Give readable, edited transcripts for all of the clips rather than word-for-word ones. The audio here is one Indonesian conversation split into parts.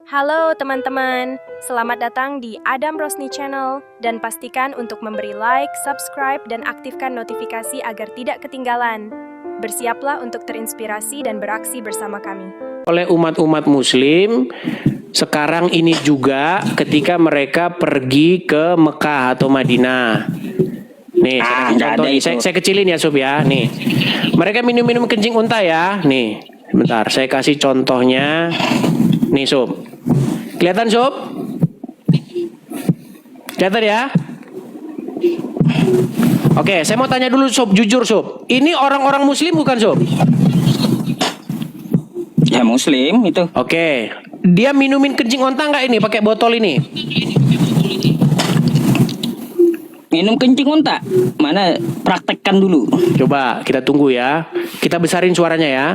Halo teman-teman, selamat datang di Adam Rosni Channel dan pastikan untuk memberi like, subscribe, dan aktifkan notifikasi agar tidak ketinggalan. Bersiaplah untuk terinspirasi dan beraksi bersama kami. Oleh umat-umat muslim sekarang ini juga ketika mereka pergi ke Mekah atau Madinah. Nih, saya kasih contoh nih. Saya kecilin ya Sob ya. Nih, mereka minum-minum kencing unta ya. Nih, bentar, saya kasih contohnya. Nih Sob, kelihatan Sob? Kelihatan ya? Oke, saya mau tanya dulu Sob, jujur Sob. Ini orang-orang muslim bukan Sob? Ya muslim itu. Oke, dia minumin kencing onta nggak ini pakai botol ini? Minum kencing unta. Mana praktekkan dulu. Coba kita tunggu ya. Kita besarin suaranya ya.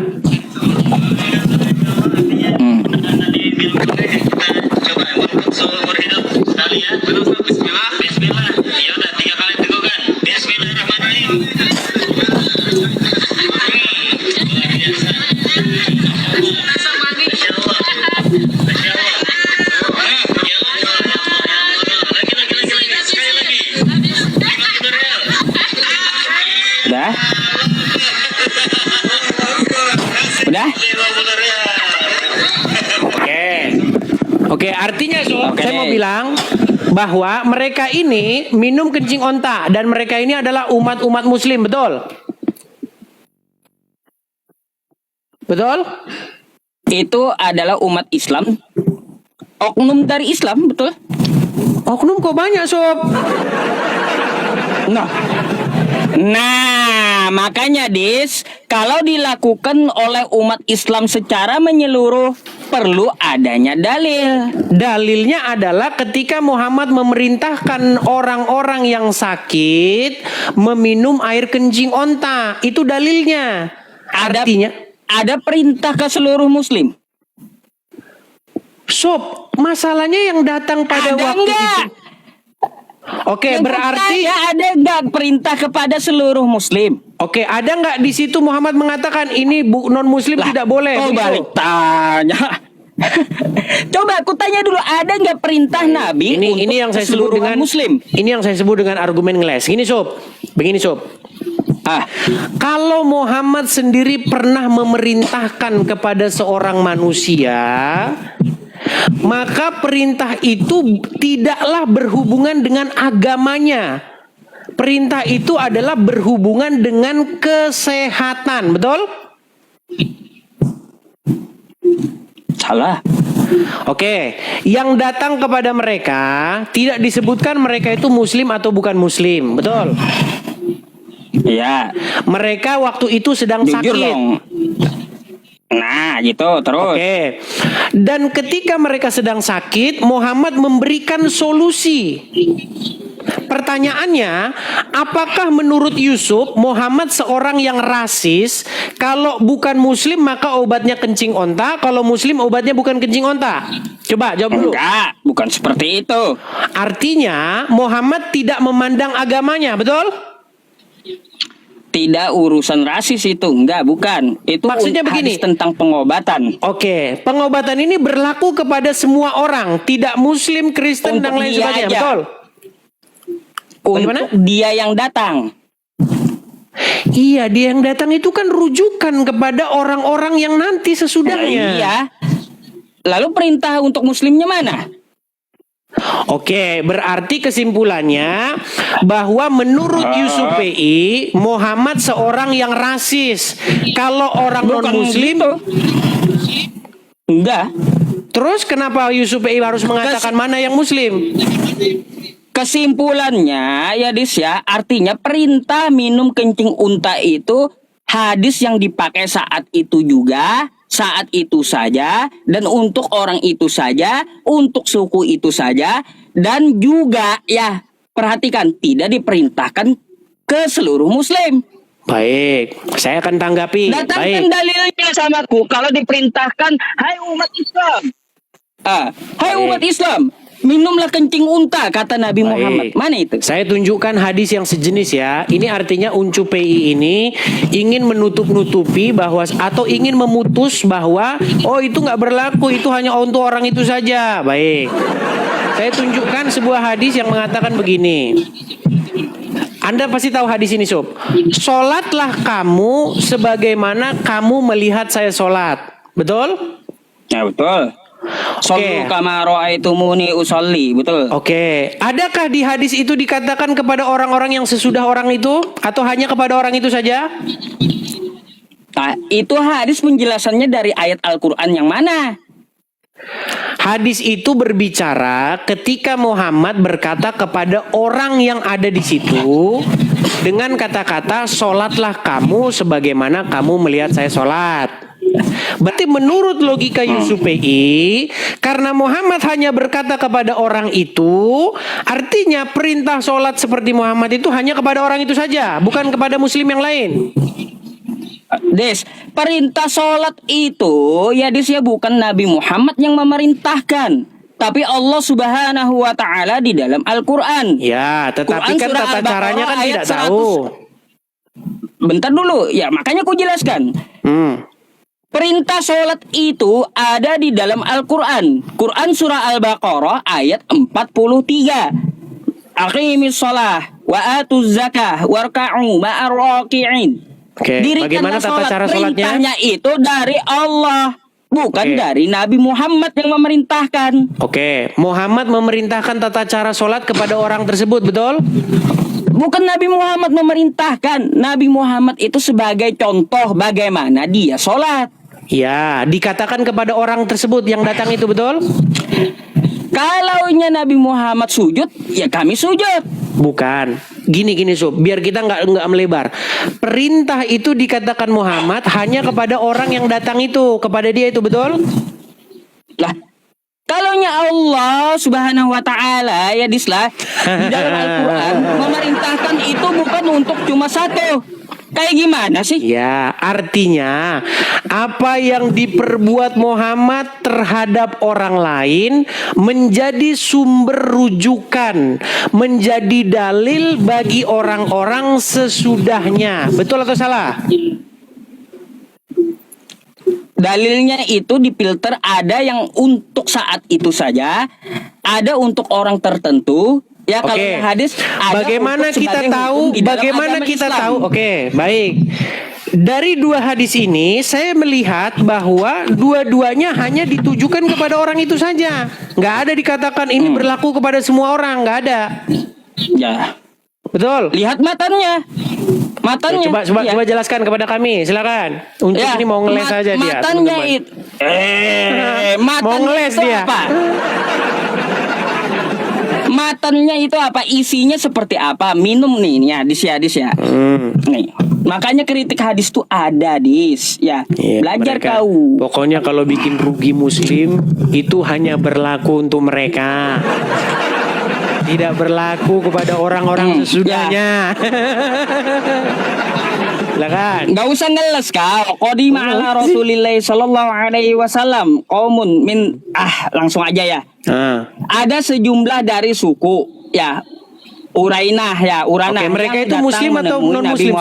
Udah? Udah? Oke, artinya Sob, Oke. saya mau bilang bahwa mereka ini minum kencing onta dan mereka ini adalah umat-umat muslim, betul? Betul? Itu adalah umat Islam. Oknum dari Islam, betul? Oknum kok banyak Sob? Nah, makanya Dis, kalau dilakukan oleh umat Islam secara menyeluruh, perlu adanya dalil. Dalilnya adalah ketika Muhammad memerintahkan orang-orang yang sakit meminum air kencing onta. Itu dalilnya. Artinya, Ada perintah ke seluruh muslim. Sob, masalahnya yang datang pada Ada waktu enggak? itu. Oke, Yang berarti bertanya, ada enggak perintah kepada seluruh muslim? Oke, ada nggak di situ Muhammad mengatakan ini non muslim tidak boleh? Oh, begitu? balik tanya. Coba aku tanya dulu, ada nggak perintah Nabi Ini yang saya sebut keseluruhan dengan muslim? Ini yang saya sebut dengan argumen ngeles. Gini Sob, begini Sob. Kalau Muhammad sendiri pernah memerintahkan kepada seorang manusia, maka perintah itu tidaklah berhubungan dengan agamanya. Perintah itu adalah berhubungan dengan kesehatan, betul? Salah. Oke, yang datang kepada mereka tidak disebutkan mereka itu muslim atau bukan muslim, betul? Iya. Mereka waktu itu sedang Jujur sakit. dong. Nah, gitu terus. Oke. Dan ketika mereka sedang sakit, Muhammad memberikan solusi. Pertanyaannya, apakah menurut Yusuf Muhammad seorang yang rasis? Kalau bukan muslim maka obatnya kencing onta, kalau muslim obatnya bukan kencing onta. Coba jawab dulu. Enggak, bukan seperti itu. Artinya Muhammad tidak memandang agamanya, betul? Tidak urusan rasis itu, enggak, bukan. Itu Maksudnya begini. hadis tentang pengobatan. Oke, pengobatan ini berlaku kepada semua orang, tidak muslim, Kristen, dan Untuk lain dia sebagainya, aja. betul? Bagaimana? Untuk dia yang datang. Iya, dia yang datang itu kan rujukan kepada orang-orang yang nanti sesudahnya. Iya. Lalu perintah untuk muslimnya mana? Oke, berarti kesimpulannya bahwa menurut Yusuf PI, Muhammad seorang yang rasis. Kalau orang Bukan non-muslim, gitu. Enggak. terus kenapa Yusuf PI harus mengatakan mana yang muslim? Kesimpulannya ya Dis ya, artinya perintah minum kencing unta itu hadis yang dipakai saat itu juga, saat itu saja, dan untuk orang itu saja, untuk suku itu saja, dan juga ya perhatikan tidak diperintahkan ke seluruh muslim. Baik, saya akan tanggapi. Datangkan Baik. dalilnya samaku kalau diperintahkan, hai umat Islam. Hai Baik. umat Islam, minumlah kencing unta, kata Nabi Muhammad. Baik. Mana itu? Saya tunjukkan hadis yang sejenis ya. Ini artinya Uncu PI ini ingin menutup-nutupi bahwa atau ingin memutus bahwa oh itu nggak berlaku, itu hanya untuk orang itu saja. Baik. Saya tunjukkan sebuah hadis yang mengatakan begini. Anda pasti tahu hadis ini, Sob. Solatlah kamu sebagaimana kamu melihat saya solat. Betul? Ya betul. Sallu kama ra'aitumuni usolli, betul. Oke. Adakah di hadis itu dikatakan kepada orang-orang yang sesudah orang itu atau hanya kepada orang itu saja? Nah, itu hadis penjelasannya dari ayat Al-Quran yang mana? Hadis itu berbicara ketika Muhammad berkata kepada orang yang ada di situ dengan kata-kata solatlah kamu sebagaimana kamu melihat saya solat. Berarti menurut logika Yusuf PI, karena Muhammad hanya berkata kepada orang itu, artinya perintah solat seperti Muhammad itu hanya kepada orang itu saja, bukan kepada muslim yang lain. Des, perintah sholat itu ya Des ya bukan Nabi Muhammad yang memerintahkan, tapi Allah Subhanahu wa taala di dalam Al-Qur'an. Ya, tetapi Quran kan surah tata Al-Baqarah caranya kan ayat tidak tahu. Bentar dulu, ya makanya aku jelaskan. Perintah sholat itu ada di dalam Al-Quran. Quran surah Al-Baqarah ayat 43. Aqimis sholah wa atuz zakah warka'u ma'ar raki'in. Oke, bagaimana tata cara sholatnya? Perintahnya itu dari Allah, bukan dari Nabi Muhammad yang memerintahkan. Oke, Muhammad memerintahkan tata cara sholat kepada orang tersebut, betul? Bukan Nabi Muhammad memerintahkan. Nabi Muhammad itu sebagai contoh bagaimana dia sholat. Ya, dikatakan kepada orang tersebut yang datang itu, betul? Kalaunya Nabi Muhammad sujud, ya kami sujud. Bukan. Gini Sob, biar kita nggak melebar. Perintah itu dikatakan Muhammad hanya kepada orang yang datang itu, kepada dia itu, betul? Lah, kalaunya Allah Subhanahu wa taala ya dislah di dalam Al-Qur'an memerintahkan itu bukan untuk cuma satu. Kayak gimana sih? Ya, artinya apa yang diperbuat Muhammad terhadap orang lain menjadi sumber rujukan, menjadi dalil bagi orang-orang sesudahnya. Betul atau salah? Dalilnya itu difilter, ada yang untuk saat itu saja, ada untuk orang tertentu. Ya kalau hadis ada bagaimana untuk kita sebagai tahu? hukum di dalam Bagaimana agama kita Islam. tahu? Oke, baik. Dari dua hadis ini saya melihat bahwa dua-duanya hanya ditujukan kepada orang itu saja. Nggak ada dikatakan ini berlaku kepada semua orang, nggak ada. Ya. Betul. Lihat matanya. Matanya. Coba jelaskan kepada kami, silakan. Untuk ini mau ngeles saja dia. Matanya itu. Mau ngeles dia. Apa? Matannya itu apa? Isinya seperti apa? Minum nih, hadis ya. Nih, makanya kritik hadis tuh ada, Dis. Ya, belajar kau. Pokoknya kalau bikin rugi muslim itu hanya berlaku untuk mereka. Tidak berlaku kepada orang-orang sesudahnya. Lah kan? Gak usah ngeles kau. Qadima ala Rasulillah sallallahu alaihi wasallam qaumun min langsung aja ya. Ada sejumlah dari suku ya Urainah ya, Urana. Oke, mereka itu muslim atau non muslim?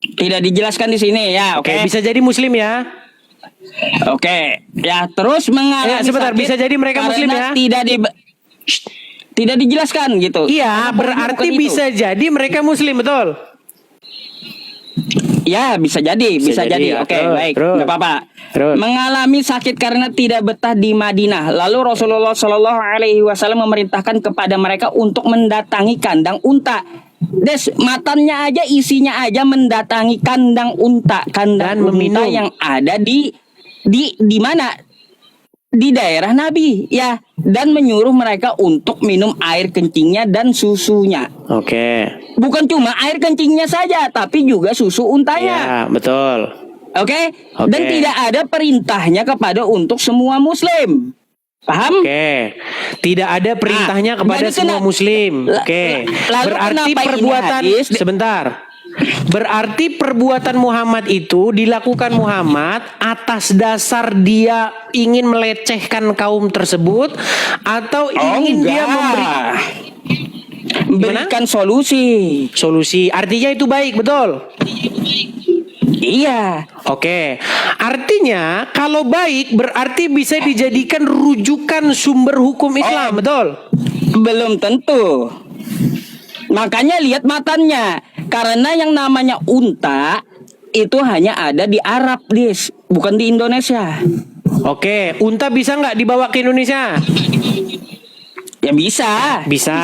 Tidak dijelaskan di sini ya. Oke. Bisa jadi muslim ya. Oke. Ya, terus mengalami sebentar, bisa jadi mereka muslim ya. Tidak dijelaskan gitu. Iya, berarti bisa jadi mereka muslim, betul? Ya, bisa jadi. Oke, baik, nggak apa-apa. Mengalami sakit karena tidak betah di Madinah. Lalu Rasulullah Shallallahu Alaihi Wasallam memerintahkan kepada mereka untuk mendatangi kandang unta. Des, matannya aja, isinya aja mendatangi kandang unta, unta yang ada di mana? Di daerah Nabi, ya, dan menyuruh mereka untuk minum air kencingnya dan susunya. Oke. Bukan cuma air kencingnya saja, tapi juga susu untanya. Ya, betul. Oke. Dan tidak ada perintahnya kepada untuk semua muslim. Paham? Oke. Tidak ada perintahnya kepada semua muslim. Oke. Berarti perbuatan sebentar. Berarti perbuatan Muhammad itu dilakukan Muhammad atas dasar dia ingin melecehkan kaum tersebut atau ingin dia memberikan solusi. Solusi. Artinya itu baik, betul? Iya. Oke. Artinya kalau baik berarti bisa dijadikan rujukan sumber hukum Islam, betul? Belum tentu. Makanya lihat matanya. Karena yang namanya unta itu hanya ada di Arab, Dis, bukan di Indonesia. Oke, unta bisa nggak dibawa ke Indonesia? Ya bisa. Bisa.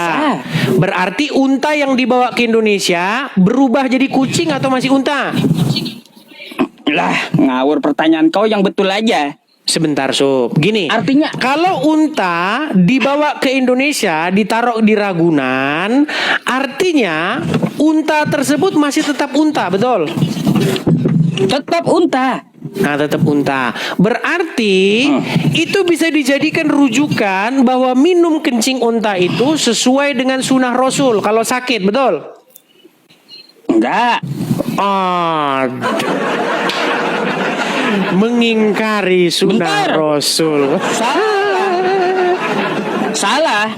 Berarti unta yang dibawa ke Indonesia berubah jadi kucing atau masih unta? Lah, ngawur pertanyaan kau yang betul aja. Sebentar, Sob. Gini. Artinya kalau unta dibawa ke Indonesia, ditaruh di Ragunan, artinya unta tersebut masih tetap unta, betul? tetap unta. Nah, tetap unta. Berarti itu bisa dijadikan rujukan bahwa minum kencing unta itu sesuai dengan sunnah Rasul kalau sakit, betul? Enggak. Mengingkari sunnah Bentar. Rasul. Salah.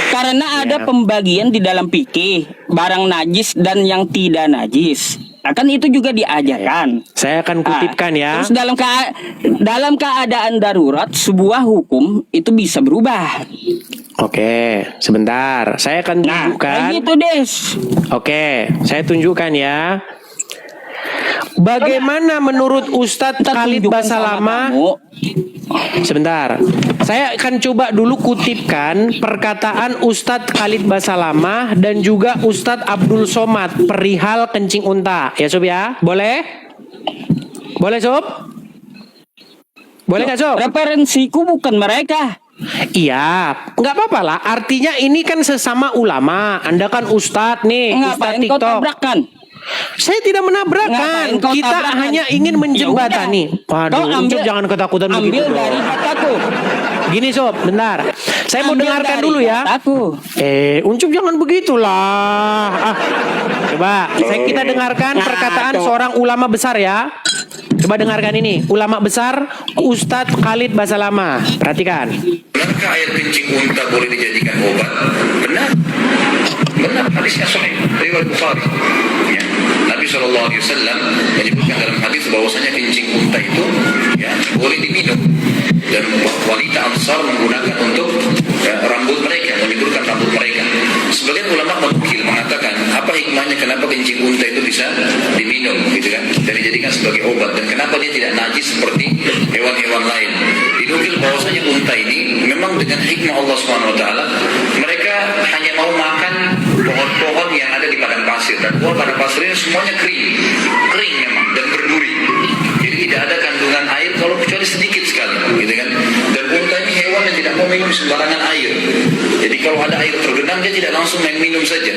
Karena ada pembagian di dalam fikih barang najis dan yang tidak najis. Akan itu juga diajarkan. Saya akan kutipkan ya. Terus dalam keadaan darurat sebuah hukum itu bisa berubah. Oke, sebentar. Saya akan tunjukkan. Kayak gitu, Des. Oke, saya tunjukkan ya. Bagaimana menurut Ustadz Khalid Basalamah? Sebentar. Saya akan coba dulu kutipkan perkataan Ustadz Khalid Basalamah dan juga Ustadz Abdul Somad perihal kencing unta. Ya, Sob ya? Boleh? Boleh, Sob? Boleh nggak, Sob? Referensiku bukan mereka. Iya, nggak apa-apa lah. Artinya ini kan sesama ulama. Anda kan Ustadz nih, Ustadz Ngapain kau TikTok. tabrakan? Saya tidak menabrakkan. Ngapain kau Kita tabrakan? hanya ingin menjembatani. Kau Waduh, Ucup jangan ketakutan ambil begitu dari dong. kataku. Gini, Sob, bentar. Saya mau Ambil dengarkan dari dulu ya. kataku. Uncup jangan begitulah. Coba kita dengarkan perkataan seorang ulama besar ya. Coba dengarkan ini. Ulama besar Ustadz Khalid Basalamah. Perhatikan. Benarkah air kencing unta boleh dijadikan obat? Benar. Benar, hadisnya sahih riwayat Bukhari. Ya. Nabi SAW menyebutkan dalam hadis bahwasanya kencing unta itu ya boleh diminum dan wanita Ansar menggunakan untuk rambut mereka, menyuburkan rambut mereka. Sebagian ulama menukil mengatakan apa hikmahnya kenapa kencing unta itu bisa diminum, gitu kan? Dan dijadikan sebagai obat dan kenapa dia tidak najis seperti hewan-hewan lain. Dinukil bahwasanya unta ini memang dengan hikmah Allah SWT mereka hanya mau makan pohon-pohon yang ada di padang pasir dan pohon padang pasir ini semuanya kering memang dan berduri. Jadi tidak ada kandungan air kalau kecuali sedikit sekali, gitu kan? Dan unta ini hewan yang tidak mau minum sembarangan air. Jadi kalau ada air tergenang dia tidak langsung main minum saja.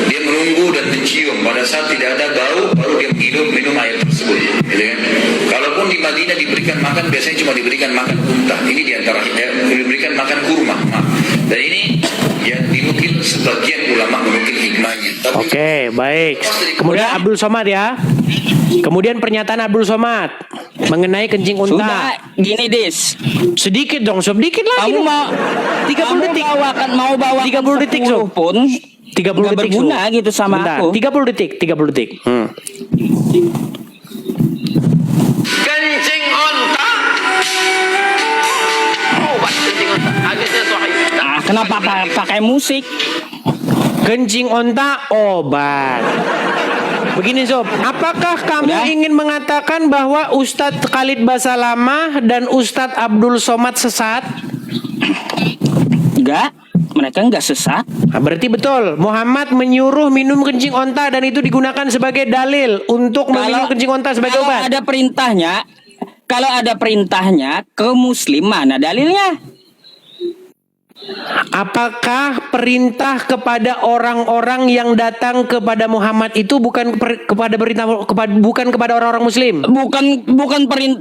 Dia menunggu dan mencium pada saat tidak ada bau baru dia minum air tersebut, gitu kan? Kalaupun di Madinah diberikan makan biasanya cuma diberikan makan unta. Ini diantara diberikan makan kurma. Dan ini yang dinukil sebagian ulama menukil hikmahnya. Oke, baik. Kemudian Abdul Somad ya. Kemudian pernyataan Abdul Somad mengenai kencing unta. Sudah, gini Des. Sedikit dong, Sob. Dikit lagi. Kamu dong. mau 30 detik. mau bawa 30 detik, 10 Sob. pun 30 nggak detik. berguna Sob. gitu sama Bentar, aku. 30 detik. Kencing onta. Obat kencing onta. Hadisnya sahih. Nah, kenapa pakai musik? Kencing onta obat. Begini, Sob, apakah kamu Udah? ingin mengatakan bahwa Ustadz Khalid Basalamah dan Ustadz Abdul Somad sesat? Enggak, mereka enggak sesat. Nah, berarti betul, Muhammad menyuruh minum kencing onta dan itu digunakan sebagai dalil untuk meminum kencing onta sebagai kalau obat. Kalau ada perintahnya ke muslim mana dalilnya? Apakah perintah kepada orang-orang yang datang kepada Muhammad itu bukan kepada orang-orang Muslim?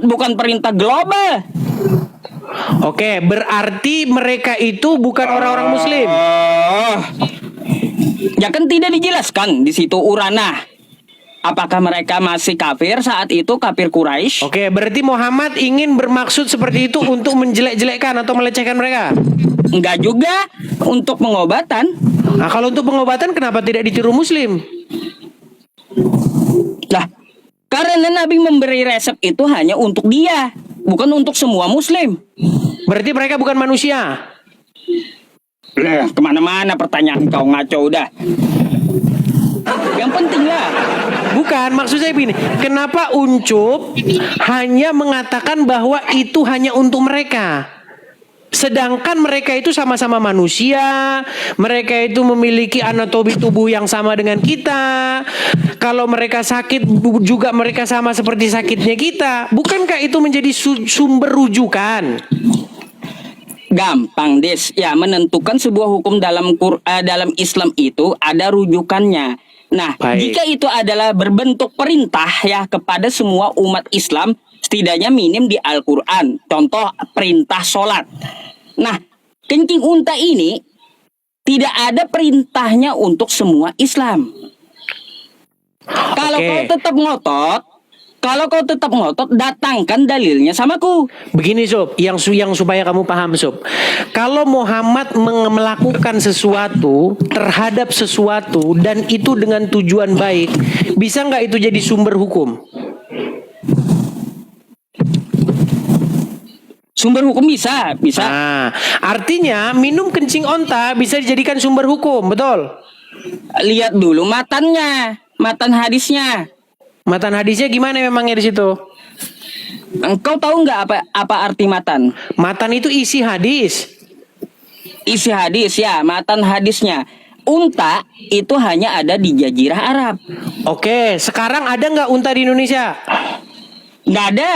Bukan perintah global. Oke, berarti mereka itu bukan orang-orang Muslim. Ya kan tidak dijelaskan di situ urana. Apakah mereka masih kafir saat itu, kafir Quraisy? Oke, berarti Muhammad ingin bermaksud seperti itu untuk menjelek-jelekkan atau melecehkan mereka? Enggak juga, untuk pengobatan. Nah, kalau untuk pengobatan kenapa tidak ditiru Muslim? Lah, karena Nabi memberi resep itu hanya untuk dia, bukan untuk semua Muslim. Berarti mereka bukan manusia. Kemana-mana pertanyaan kau ngaco udah. Yang penting lah. Bukan, maksud saya begini. Kenapa Uncup hanya mengatakan bahwa itu hanya untuk mereka? Sedangkan mereka itu sama-sama manusia, mereka itu memiliki anatomi tubuh yang sama dengan kita. Kalau mereka sakit juga mereka sama seperti sakitnya kita. Bukankah itu menjadi sumber rujukan? Gampang, Des. Ya, menentukan sebuah hukum dalam dalam Islam itu ada rujukannya. Nah, Baik. jika itu adalah berbentuk perintah ya kepada semua umat Islam, setidaknya minim di Al-Quran. Contoh perintah sholat. Nah, kencing unta ini tidak ada perintahnya untuk semua Islam. Kalau kau tetap ngotot, datangkan dalilnya samaku. Begini Sob, yang supaya kamu paham Sob. Kalau Muhammad melakukan sesuatu terhadap sesuatu dan itu dengan tujuan baik, bisa nggak itu jadi sumber hukum? Sumber hukum bisa. Nah, artinya minum kencing onta bisa dijadikan sumber hukum, betul? Lihat dulu matan hadisnya. Matan hadisnya gimana memangnya di situ? Engkau tahu nggak apa arti matan? Matan itu isi hadis. Isi hadis ya, matan hadisnya. Unta itu hanya ada di Jazirah Arab. Oke, sekarang ada nggak unta di Indonesia? Nggak ada.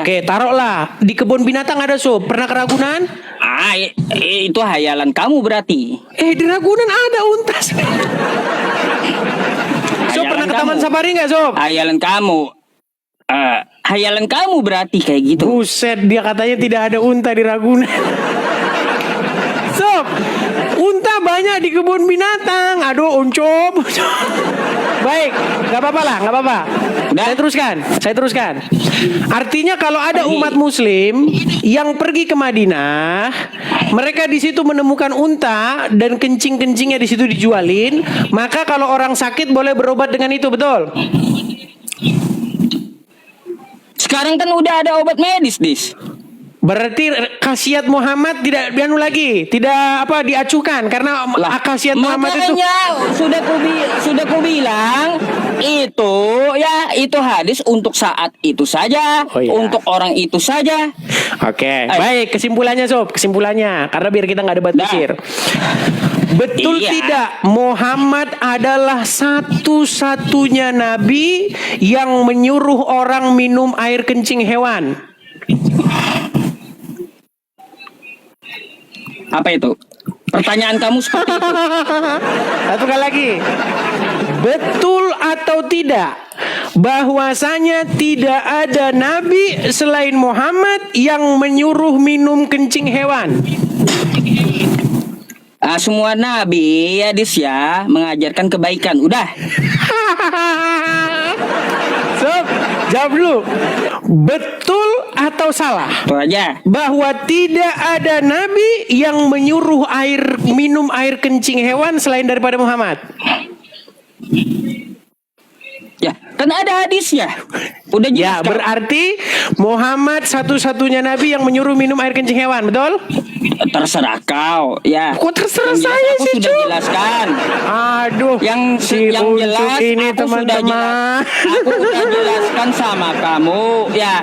Oke, taruhlah di kebun binatang ada Sob. Pernah ke Ragunan? Itu hayalan kamu berarti. Di Ragunan ada unta. Sob, pernah ke Taman Safari nggak Sob? Hayalan kamu. Hayalan kamu berarti kayak gitu. Buset, dia katanya tidak ada unta di Ragunan. Sob, unta banyak di kebun binatang. Aduh, Uncop. Baik, nggak apa-apa lah, nggak apa-apa. Udah. Saya teruskan. Artinya kalau ada umat Muslim yang pergi ke Madinah, mereka di situ menemukan unta dan kencing-kencingnya di situ dijualin, maka kalau orang sakit boleh berobat dengan itu, betul? Sekarang kan udah ada obat medis, Dis. Berarti khasiat Muhammad tidak diacuhkan karena khasiat Muhammad itu sudah ku bilang itu hadis untuk saat itu saja, Oh, iya. untuk orang itu saja. Oke, baik kesimpulannya Sob, karena biar kita nggak debat kusir. Betul Iya. tidak Muhammad adalah satu-satunya nabi yang menyuruh orang minum air kencing hewan? Apa itu? Pertanyaan kamu seperti itu. Satu kali lagi. Betul atau tidak bahwasanya tidak ada nabi selain Muhammad yang menyuruh minum kencing hewan? Semua nabi ya Dis ya mengajarkan kebaikan. Udah. Sob, jawab dulu. Betul atau salah Itu aja. bahwa tidak ada nabi yang menyuruh minum air kencing hewan selain daripada Muhammad? Ya, kan ada hadisnya. Udah jelas. Ya, kan? berarti Muhammad satu-satunya nabi yang menyuruh minum air kencing hewan, betul? Terserah kau. Ya. Kok terserah Yang jelas saya aku sih, sudah Cuk? jelaskan. Aduh, Yang jelas ini aku teman-teman. Aku sudah jelaskan sama kamu. Ya,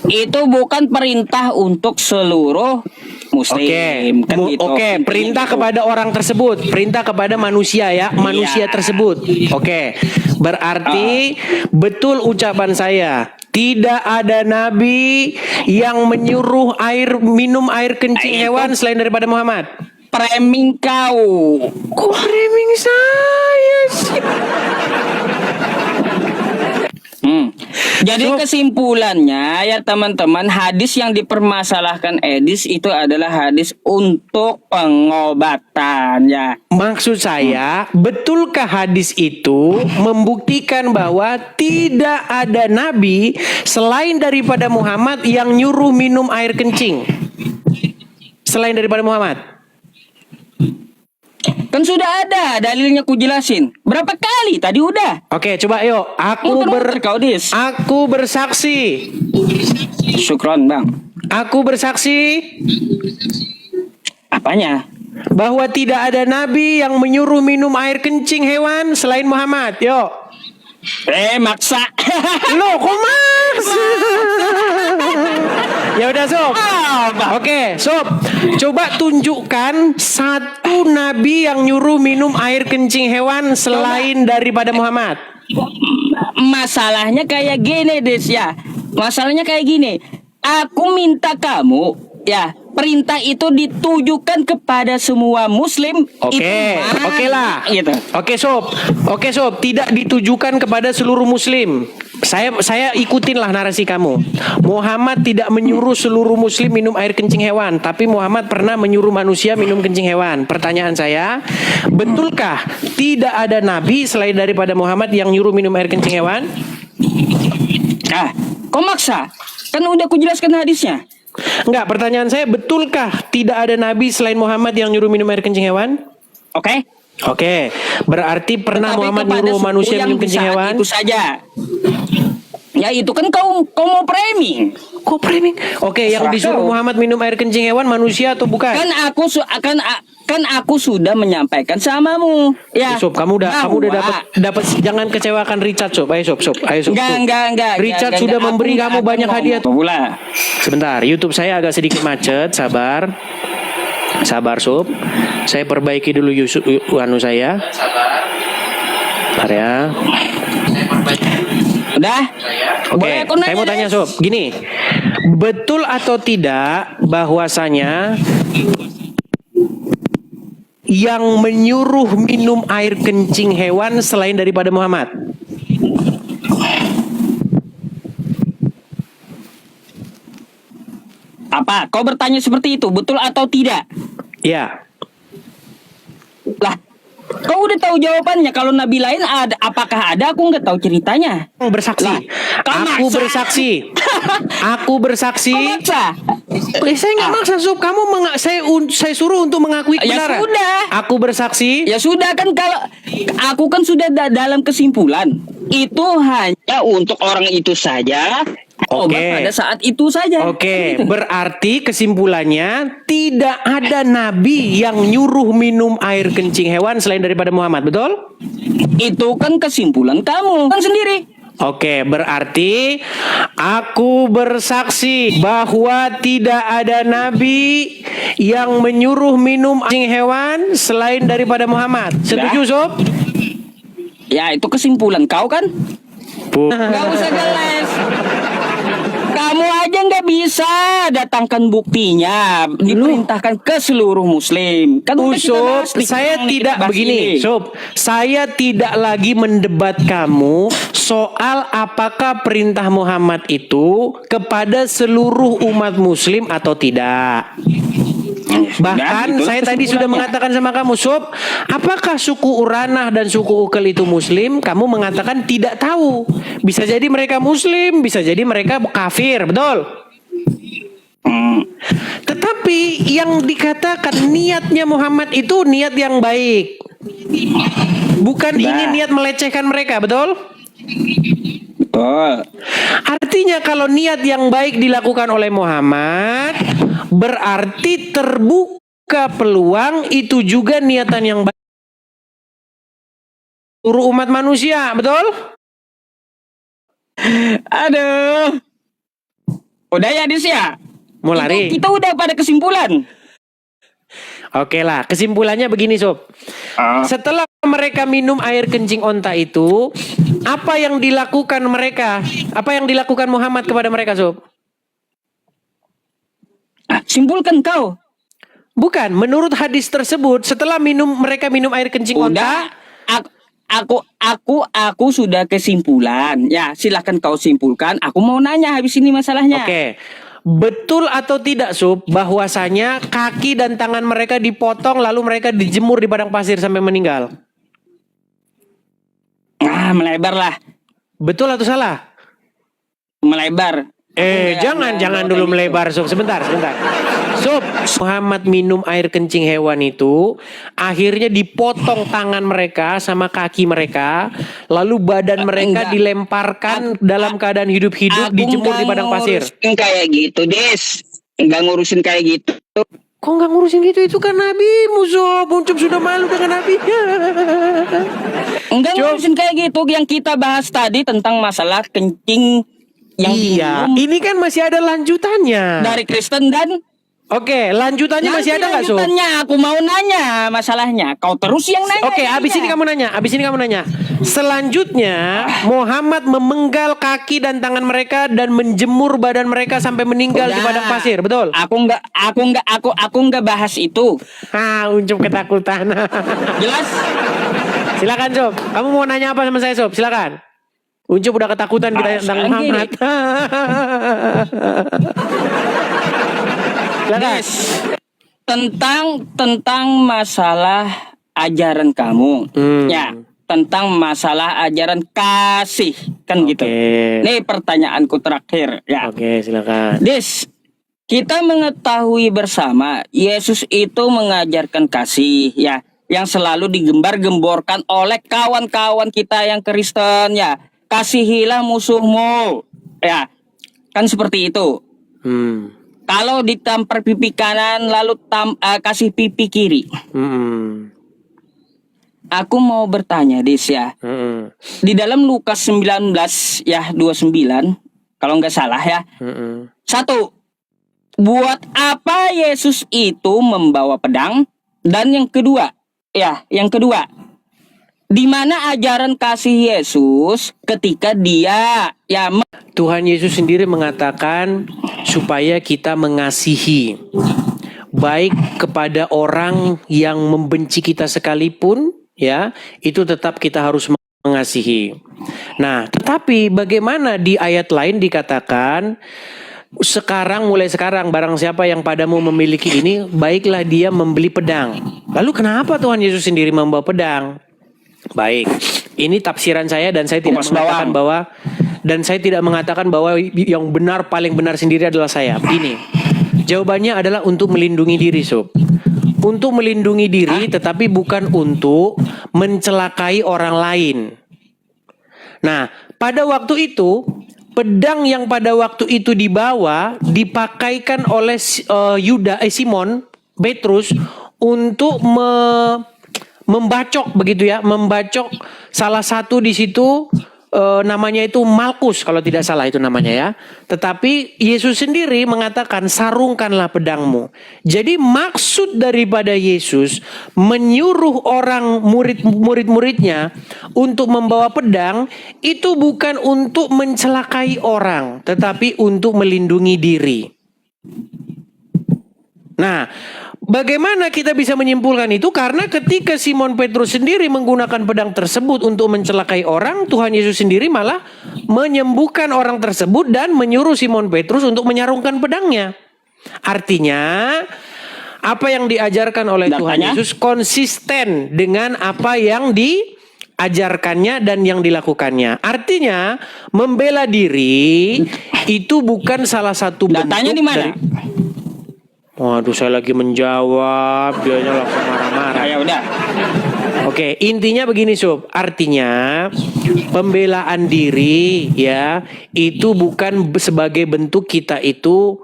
itu bukan perintah untuk seluruh Muslim. Kan gitu. Oke, perintah kepada orang tersebut, perintah kepada manusia ya, manusia Iya. tersebut. Oke, berarti betul ucapan saya. Tidak ada nabi yang menyuruh minum air kencing Itu. hewan selain daripada Muhammad. Framing kau. Kok framing saya sih? Jadi kesimpulannya ya teman-teman, hadis yang dipermasalahkan Edis itu adalah hadis untuk pengobatan ya. Maksud saya, betulkah hadis itu membuktikan bahwa tidak ada nabi selain daripada Muhammad yang nyuruh minum air kencing? Selain daripada Muhammad? Kan sudah ada dalilnya, ku jelasin. Berapa kali tadi udah. Oke, coba yuk. Muter-muter kau, Dis. Aku bersaksi. Syukron, Bang. Aku bersaksi Apanya? bahwa tidak ada nabi yang menyuruh minum air kencing hewan selain Muhammad. Yuk. Maksa. Loh, kok maksa? Ya udah, Sob. Oke, Sob. Coba tunjukkan satu nabi yang nyuruh minum air kencing hewan selain daripada Muhammad. Masalahnya kayak gini, Des ya. Masalahnya kayak gini. Aku minta kamu ya, perintah itu ditujukan kepada semua muslim. Oke, oke lah. Gitu. Oke, Sob. Tidak ditujukan kepada seluruh muslim. Saya ikutin lah narasi kamu. Muhammad tidak menyuruh seluruh muslim minum air kencing hewan, tapi Muhammad pernah menyuruh manusia minum kencing hewan. Pertanyaan saya, betulkah tidak ada nabi selain daripada Muhammad yang nyuruh minum air kencing hewan? Kok maksa? Kan udah aku jelaskan hadisnya. Enggak, pertanyaan saya, betulkah tidak ada nabi selain Muhammad yang nyuruh minum air kencing hewan? Oke, berarti pernah Tetapi Muhammad kepada nyuruh suku manusia yang minum di kencing saat hewan? itu saja. Ya itu kan kau mau framing. Kok framing? Oke, yang Serah disuruh kau. Muhammad minum air kencing hewan manusia atau bukan? Kan aku sudah menyampaikan samamu. Ya. Sob, kamu udah dapat, jangan kecewakan Richard, Sob. Ayo, Sob. Enggak. Richard sudah memberi kamu banyak hadiah. Pula. Sebentar, YouTube saya agak sedikit macet, sabar, Sob. Saya perbaiki dulu saya. Bentar ya. Udah? Oke, saya mau tanya, Sob. Gini, betul atau tidak bahwasanya yang menyuruh minum air kencing hewan selain daripada Muhammad? Apa? Kau bertanya seperti itu, betul atau tidak? Ya. Lah, kau udah tahu jawabannya. Kalau nabi lain ada, apakah ada? Aku nggak tahu ceritanya. Bersaksi. Lah, Aku maksa. bersaksi. Aku bersaksi. Kau maksa? Saya nggak maksa, Sob. Kamu saya suruh untuk mengakui Ya kebenaran. sudah. Aku bersaksi. Ya sudah kan, kalau aku kan sudah dalam kesimpulan itu hanya untuk orang itu saja. Obat pada saat itu saja. Oke, berarti kesimpulannya tidak ada nabi yang nyuruh minum air kencing hewan selain daripada Muhammad, betul? Itu kan kesimpulan kamu kan sendiri. Oke, berarti aku bersaksi bahwa tidak ada nabi yang menyuruh minum kencing hewan selain daripada Muhammad. Setuju, Sob? Ya, itu kesimpulan kau kan? Gak usah geles. Kamu aja nggak bisa datangkan buktinya. Diperintahkan ke seluruh muslim. Kan udah kita Sob, bahas di saya kita tidak bahas begini, ini. Sob. Saya tidak lagi mendebat kamu soal apakah perintah Muhammad itu kepada seluruh umat muslim atau tidak. Bahkan Itulah saya tadi sudah kesimpulannya. mengatakan sama kamu, Sob, apakah suku Uranah dan suku Ukel itu muslim? Kamu mengatakan tidak tahu. Bisa jadi mereka muslim, bisa jadi mereka kafir, betul? Tetapi yang dikatakan niatnya Muhammad itu niat yang baik. Bukan ingin niat melecehkan mereka, betul? Betul. Artinya kalau niat yang baik dilakukan oleh Muhammad, berarti terbuka peluang itu juga niatan yang baik seluruh umat manusia, betul? Aduh. Udah ya, Dis ya? Mau lari? Kita udah pada kesimpulan. Oke lah, kesimpulannya begini, Sob. Setelah mereka minum air kencing onta itu, apa yang dilakukan mereka? Apa yang dilakukan Muhammad kepada mereka, Sob? Simpulkan kau. Bukan, menurut hadis tersebut, setelah mereka minum air kencing onta, Udah. aku sudah kesimpulan. Ya, silahkan kau simpulkan. Aku mau nanya habis ini masalahnya. Oke. Betul atau tidak Sub bahwasanya kaki dan tangan mereka dipotong lalu mereka dijemur di padang pasir sampai meninggal? Melebar lah. Betul atau salah? Melebar. Jangan dulu melebar Sub. Sebentar. Sub, Muhammad minum air kencing hewan itu akhirnya dipotong tangan mereka sama kaki mereka, lalu badan mereka Enggak. dilemparkan dalam keadaan hidup-hidup dijemur di padang pasir. Ngurusin kayak gitu, Des. Enggak ngurusin kayak gitu. Kok nggak ngurusin gitu? Itu kan Nabi Musa. Buncuk sudah malu dengan Nabinya. Enggak ngurusin kayak gitu. Yang kita bahas tadi tentang masalah kencing yang Iya, diminum ini kan masih ada lanjutannya. dari Kristen dan Oke, lanjutannya masih ada nggak, Sob? lanjutannya aku mau nanya masalahnya. Kau terus yang nanya. Oke, abis ini kamu nanya. Selanjutnya, Muhammad memenggal kaki dan tangan mereka dan menjemur badan mereka sampai meninggal di Udah. padang pasir, betul? Aku enggak bahas itu. Ucup ketakutan. Jelas? Silakan, Sob. Kamu mau nanya apa sama saya, Sob? Silakan. Uncup udah ketakutan kita tentang sekarang gini. Muhammad. Silakan. Des, tentang masalah ajaran kamu. Ya, tentang masalah ajaran kasih kan gitu. Nih pertanyaanku terakhir ya. Oke, silakan. Des, kita mengetahui bersama Yesus itu mengajarkan kasih ya, yang selalu digembar-gemborkan oleh kawan-kawan kita yang Kristen ya. Kasihilah musuhmu. Ya. Kan seperti itu. Kalau ditampar pipi kanan lalu kasih pipi kiri. Aku mau bertanya, Des ya. Di dalam Lukas 19 ya 29 kalau nggak salah ya. Satu, buat apa Yesus itu membawa pedang? Dan yang kedua, di mana ajaran kasih Yesus ketika dia ya Tuhan Yesus sendiri mengatakan supaya kita mengasihi baik kepada orang yang membenci kita sekalipun ya, itu tetap kita harus mengasihi. Nah, tetapi bagaimana di ayat lain dikatakan mulai sekarang barang siapa yang padamu memiliki ini, baiklah dia membeli pedang. Lalu kenapa Tuhan Yesus sendiri membawa pedang? Baik, ini tafsiran saya dan saya tidak mengatakan bahwa yang benar paling benar sendiri adalah saya. Ini jawabannya adalah untuk melindungi diri, Sob. Untuk melindungi diri, tetapi bukan untuk mencelakai orang lain. Nah, pada waktu itu pedang yang pada waktu itu dibawa dipakaikan oleh Simon Petrus untuk membacok begitu ya, membacok salah satu di situ namanya itu Malkus kalau tidak salah itu namanya ya. Tetapi Yesus sendiri mengatakan sarungkanlah pedangmu. Jadi maksud daripada Yesus menyuruh orang murid-muridnya untuk membawa pedang itu bukan untuk mencelakai orang, tetapi untuk melindungi diri. Nah, bagaimana kita bisa menyimpulkan itu? Karena ketika Simon Petrus sendiri menggunakan pedang tersebut untuk mencelakai orang, Tuhan Yesus sendiri malah menyembuhkan orang tersebut dan menyuruh Simon Petrus untuk menyarungkan pedangnya. Artinya, apa yang diajarkan oleh Tuhan Yesus konsisten dengan apa yang diajarkannya dan yang dilakukannya. Artinya, membela diri itu bukan salah satu bentuk datanya di mana? Waduh, saya lagi menjawab, dianya langsung marah-marah. Ya udah. Oke, intinya begini, Sob. Artinya pembelaan diri ya itu bukan sebagai bentuk kita itu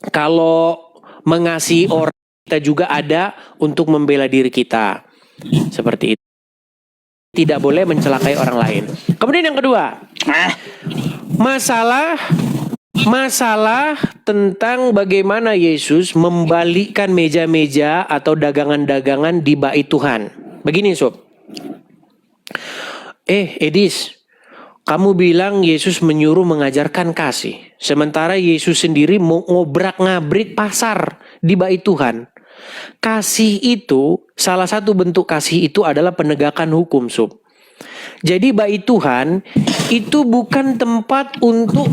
kalau mengasihi orang, kita juga ada untuk membela diri kita. Seperti itu. Tidak boleh mencelakai orang lain. Kemudian yang kedua, masalah tentang bagaimana Yesus membalikkan meja-meja atau dagangan-dagangan di bait Tuhan. Begini, Sob. Edis, Kamu bilang Yesus menyuruh mengajarkan kasih. Sementara Yesus sendiri mau ngobrak-ngabrik pasar di bait Tuhan. Kasih itu, salah satu bentuk kasih itu adalah penegakan hukum, Sob. Jadi bait Tuhan itu bukan tempat untuk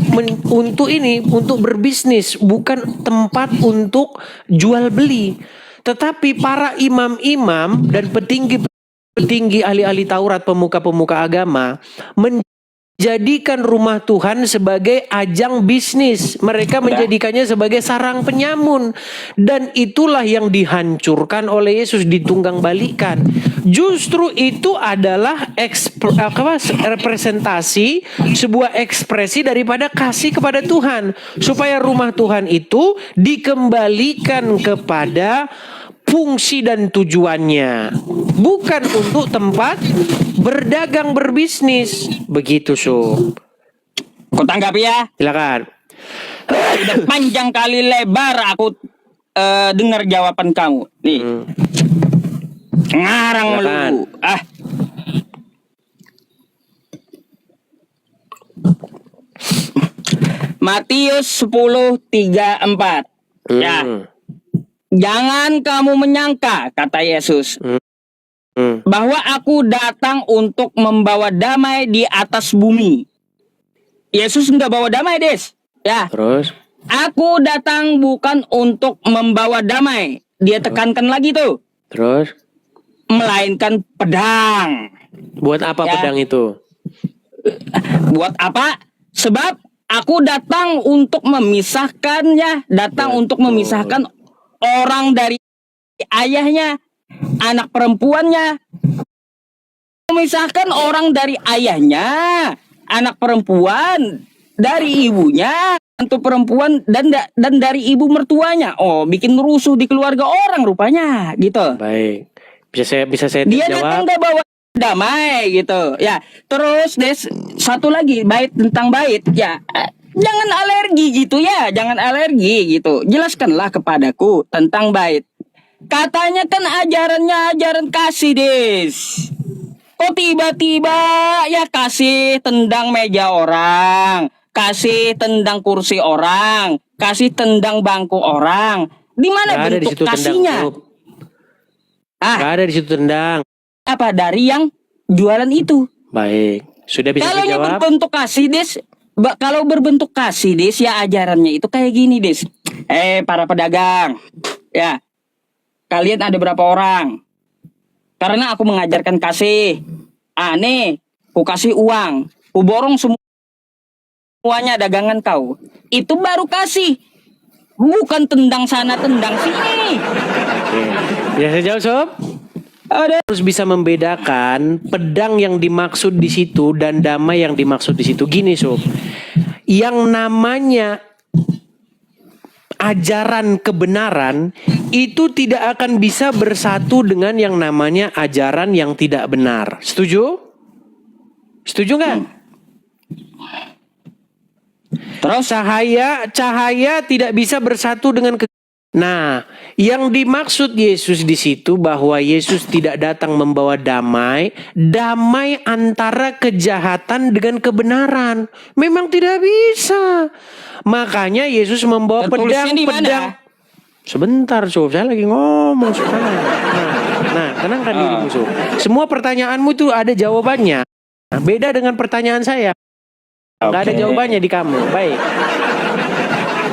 berbisnis, bukan tempat untuk jual beli. Tetapi para imam-imam dan petinggi ahli-ahli Taurat, pemuka-pemuka agama menjadikan rumah Tuhan sebagai ajang bisnis. Mereka menjadikannya sebagai sarang penyamun. Dan itulah yang dihancurkan oleh Yesus, ditunggang balikan. Justru itu adalah representasi, sebuah ekspresi daripada kasih kepada Tuhan. Supaya rumah Tuhan itu dikembalikan kepada fungsi dan tujuannya, bukan untuk tempat berdagang berbisnis. Begitu, Sob. Kau tanggapi ya? Silakan. Sudah panjang kali lebar aku dengar jawaban kamu. Nih. Ngarang Silakan. lu. Matius 10:34. Ya. Jangan kamu menyangka, kata Yesus, bahwa aku datang untuk membawa damai di atas bumi. Yesus nggak bawa damai, Des. Ya. Terus? Aku datang bukan untuk membawa damai. Dia tekankan lagi tuh. Terus? Melainkan pedang. Buat apa Ya. pedang itu? Buat apa? Sebab aku datang untuk memisahkannya. Datang untuk memisahkan orang dari ayahnya, anak perempuannya. Memisahkan orang dari ayahnya, anak perempuan dari ibunya, untuk perempuan dan dari ibu mertuanya. Oh, bikin rusuh di keluarga orang rupanya, gitu. Baik. Bisa saya Dia datang jawab? gak bawa damai gitu. Ya, terus Des, satu lagi bait tentang bait. Ya, jangan alergi gitu ya, jangan alergi gitu. Jelaskanlah kepadaku tentang bait. Katanya kan ajarannya ajaran kasih, Des. Kok tiba-tiba ya kasih tendang meja orang, kasih tendang kursi orang, kasih tendang bangku orang. Di mana Gak ada di bentuk situ kasihnya? tendang, Sob. Gak ada di situ tendang. Apa dari yang jualan itu? Baik. Sudah bisa Kalau saya jawab? berbentuk kasih, Des, kalau berbentuk kasih, Des, ya ajarannya itu kayak gini, Des. Para pedagang, ya, kalian ada berapa orang? Karena aku mengajarkan kasih. Nih, ku kasih uang, ku borong semuanya dagangan kau. Itu baru kasih. Bukan tendang sana, tendang sini. Oke. Bisa saya jawab, Sob? Ada. Harus bisa membedakan pedang yang dimaksud di situ dan damai yang dimaksud di situ. Gini, Sob. Yang namanya ajaran kebenaran itu tidak akan bisa bersatu dengan yang namanya ajaran yang tidak benar. Setuju? Setuju nggak? Terus Cahaya tidak bisa bersatu dengan Nah, yang dimaksud Yesus di situ bahwa Yesus tidak datang membawa damai antara kejahatan dengan kebenaran. Memang tidak bisa. Makanya Yesus membawa tertulisnya di mana? pedang. Sebentar, Sob, saya lagi ngomong sekarang. Nah, tenangkan dirimu, Sob. Semua pertanyaanmu itu ada jawabannya. Nah, beda dengan pertanyaan saya. Nggak ada jawabannya di kamu. Baik.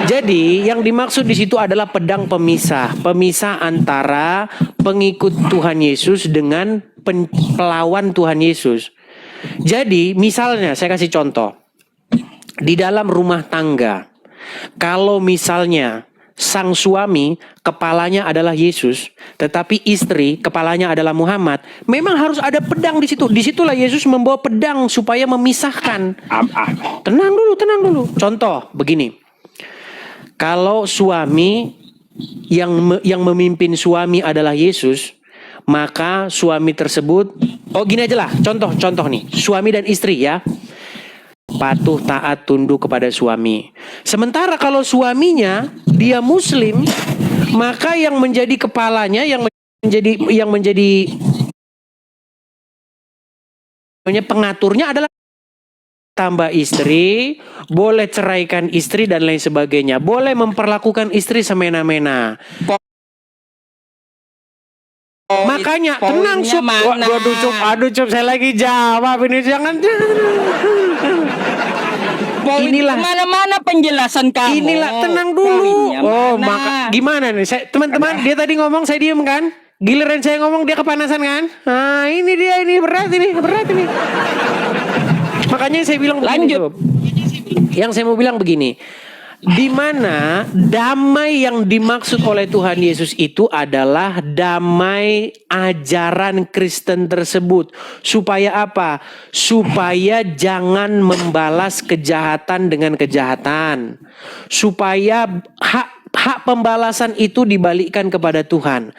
Jadi yang dimaksud di situ adalah pedang pemisah antara pengikut Tuhan Yesus dengan pelawan Tuhan Yesus. Jadi misalnya saya kasih contoh. Di dalam rumah tangga, kalau misalnya sang suami kepalanya adalah Yesus, tetapi istri kepalanya adalah Muhammad, memang harus ada pedang di situ. Disitulah Yesus membawa pedang supaya memisahkan. Tenang dulu. Contoh begini. Kalau suami yang memimpin suami adalah Yesus, maka suami tersebut, gini aja lah, contoh nih, suami dan istri ya, patuh taat tunduk kepada suami. Sementara kalau suaminya dia Muslim, maka yang menjadi kepalanya, yang menjadi pengaturnya adalah tambah istri, boleh ceraikan istri dan lain sebagainya, boleh memperlakukan istri semena-mena. Makanya tenang Sup. Aduh Sup, saya lagi jawab ini, jangan. Inilah mana penjelasan kamu. Inilah, tenang dulu. Poinnya Oh, mana? maka gimana nih? Teman-teman, dia tadi ngomong saya diem kan? Giliran saya ngomong dia kepanasan kan? Nah, ini dia, ini berat ini. Makanya saya bilang begini, Lanjut. Sob. Yang saya mau bilang begini. Di mana damai yang dimaksud oleh Tuhan Yesus itu adalah damai ajaran Kristen tersebut. Supaya apa? Supaya jangan membalas kejahatan dengan kejahatan. Supaya hak pembalasan itu dibalikkan kepada Tuhan.